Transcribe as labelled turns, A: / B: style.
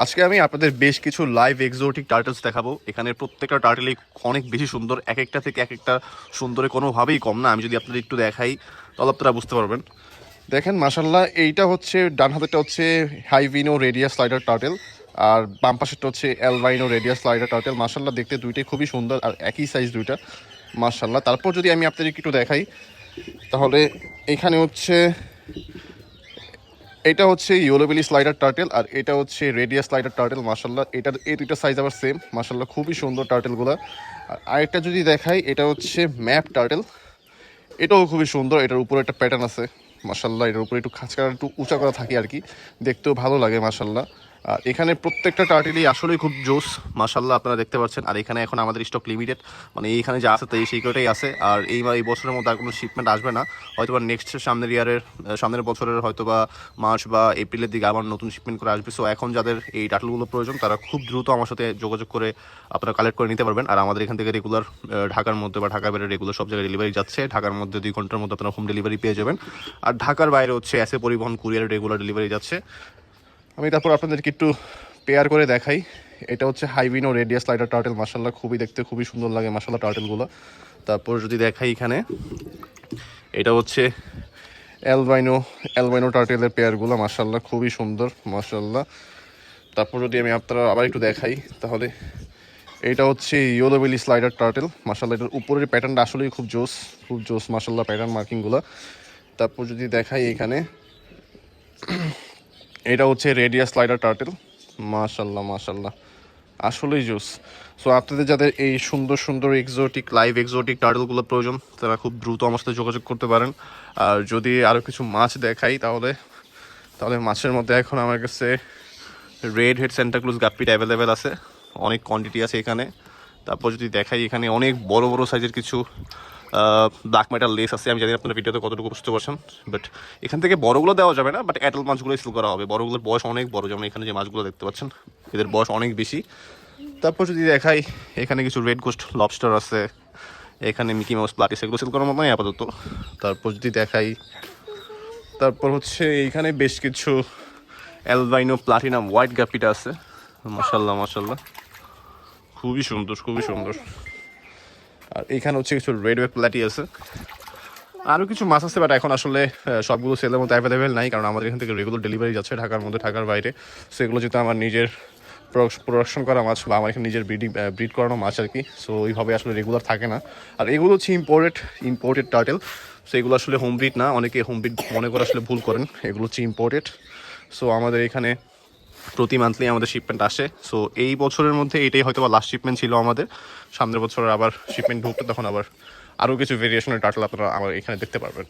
A: আজকে আমি আপনাদের বেশ কিছু লাইভ এক্সোটিক টার্টলস দেখাবো। এখানে প্রত্যেকটা টার্টেলই অনেক বেশি সুন্দর, এক একটা থেকে এক একটা সুন্দরে কোনোভাবেই কম না। আমি যদি আপনাদের একটু দেখাই তাহলে আপনারা বুঝতে পারবেন। দেখেন মাশাল্লাহ, এইটা হচ্ছে ডান হাতেরটা হচ্ছে হাইভিনো রেডিয়াস স্লাইডার টার্টেল, আর বাম পাশেরটা হচ্ছে অ্যালবাইনো রেডিয়াস স্লাইডার টার্টেল। মাশাল্লাহ দেখতে দুইটাই খুবই সুন্দর আর একই সাইজ দুইটা, মাশাল্লাহ। তারপর যদি আমি আপনাদের একটু দেখাই তাহলে এখানে হচ্ছে এটা হচ্ছে ইয়েলোবেলি স্লাইডার টার্টেল আর এটা হচ্ছে রেডিয়াস স্লাইডার টার্টেল। মাশাল্লাহ এই দুইটা সাইজ আবার সেম, মাশাল্লাহ খুবই সুন্দর টার্টেলগুলো। আর আরেকটা যদি দেখাই এটা হচ্ছে ম্যাপ টার্টেল, এটাও খুবই সুন্দর। এটার উপরে একটা প্যাটার্ন আছে মাশাল্লাহ, এটার উপরে একটু খাঁচকা একটু উঁচা করা থাকে আর কি, দেখতেও ভালো লাগে মাশাল্লাহ। আর এখানে প্রত্যেকটা টার্টেলই আসলেই খুব জোস মাশাল্লাহ, আপনারা দেখতে পাচ্ছেন। আর এখানে এখন আমাদের স্টক লিমিটেড, মানে এইখানে যা আছে তাই সেইটাই আছে। আর এই বছরের মধ্যে আর কোনো শিপমেন্ট আসবে না, হয়তো বা নেক্সট সামনের বছরের হয়তো বা মার্চ বা এপ্রিলের দিকে আবার নতুন শিপমেন্ট করে আসবে। সো এখন যাদের এই টার্টেলগুলো প্রয়োজন তারা খুব দ্রুত আমার সাথে যোগাযোগ করে আপনারা কালেক্ট করে নিতে পারবেন। আর আমাদের এখান থেকে রেগুলার ঢাকার মধ্যে বা ঢাকার বাইরে রেগুলার সব জায়গায় ডেলিভারি যাচ্ছে। ঢাকার মধ্যে 2 ঘন্টার মধ্যে আপনারা হোম ডেলিভারি পেয়ে যাবেন। আর ঢাকার বাইরে হচ্ছে এসএ পরিবহন কুরিয়ার রেগুলার ডেলিভারি যাচ্ছে। আমি তারপর আপনাদেরকে একটু পেয়ার করে দেখাই। এটা হচ্ছে হাইভিনো রেডিয়াস স্লাইডার টার্টেল, মাশাল্লাহ খুবই দেখতে খুবই সুন্দর লাগে মাশাল্লাহ টার্টেলগুলো। তারপর যদি দেখাই এখানে এটা হচ্ছে অ্যালবাইনো টার্টেলের পেয়ারগুলো, মাশাল্লাহ খুবই সুন্দর মাশাল্লাহ। তারপর যদি আমি আপনারা আবার একটু দেখাই তাহলে এটা হচ্ছে ইয়েলোবেলি স্লাইডার টার্টেল, মাশাল্লাহ এটার উপরের প্যাটার্নটা আসলেই খুব জোস মাশাল্লাহ প্যাটার্ন মার্কিংগুলো। তারপর যদি দেখাই এখানে এটা হচ্ছে রেডিয়াস স্লাইডার টার্টেল, মাশাল্লাহ আসলেই জোস। সো আপনাদের যাদের এই সুন্দর সুন্দর লাইভ এক্সোটিক টার্টেলগুলো প্রয়োজন তারা খুব দ্রুত আমার সাথে যোগাযোগ করতে পারেন। আর যদি আরও কিছু মাছ দেখাই তাহলে মাছের মধ্যে এখন আমার কাছে রেড হেড সেন্টাক্লুজ গাপ্পিটা অ্যাভেলেবেল আছে, অনেক কোয়ান্টিটি আছে এখানে। তারপর যদি দেখাই এখানে অনেক বড় বড় সাইজের কিছু ব্ল্যাক মেটাল লেস আছে। আমি জানি আপনার ভিডিওতে কতটুকু বুঝতে পারছেন, বাট এখান থেকে বড়গুলো দেওয়া যাবে না, বাট অ্যাডাল্ট মাছগুলোই সেল করা হবে। বড়গুলোর বয়স অনেক বড়, যেমন এখানে যে মাছগুলো দেখতে পাচ্ছেন এদের বয়স অনেক বেশি। তারপর যদি দেখাই এখানে কিছু রেড গোস্ট লবস্টার আছে, এখানে মিকি মাউস প্লাটিস, এগুলো সেল করার মতো নয় আপাতত। তারপর যদি দেখাই তারপর হচ্ছে এইখানে বেশ কিছু অ্যালবাইনো প্লাটিনাম হোয়াইট গাপিটা আছে, মাশাল্লাহ খুবই সুন্দর। আর এখানে হচ্ছে কিছু রেড ওয়েব প্ল্যাটি আছে, আরও কিছু মাছ আছে, বাট এখন আসলে সবগুলো সেলের মতো অ্যাভেলেবেল নাই, কারণ আমাদের এখান থেকে রেগুলার ডেলিভারি যাচ্ছে ঢাকার মধ্যে ঢাকার বাইরে। সেগুলো যেহেতু আমার নিজের প্রোডাকশন করা মাছ বা আমার এখানে নিজের ব্রিড করানো মাছ আর কি, সো ওইভাবে আসলে রেগুলার থাকে না। আর এগুলো হচ্ছে ইম্পোর্টেড টার্টেল, সো এগুলো আসলে হোম ব্রিড না, অনেকে হোম ব্রিড মনে করে আসলে ভুল করেন, এগুলো হচ্ছে ইম্পোর্টেড। সো আমাদের এখানে প্রতি মান্থলি আমাদের শিপমেন্ট আসে। সো এই বছরের মধ্যে এটাই হয়তো বা লাস্ট শিপমেন্ট ছিল আমাদের, সামনের বছর আবার শিপমেন্ট ঢুকতে তখন আবার আরও কিছু ভেরিয়েশনের টার্টল আপনারা আমার এখানে দেখতে পারবেন।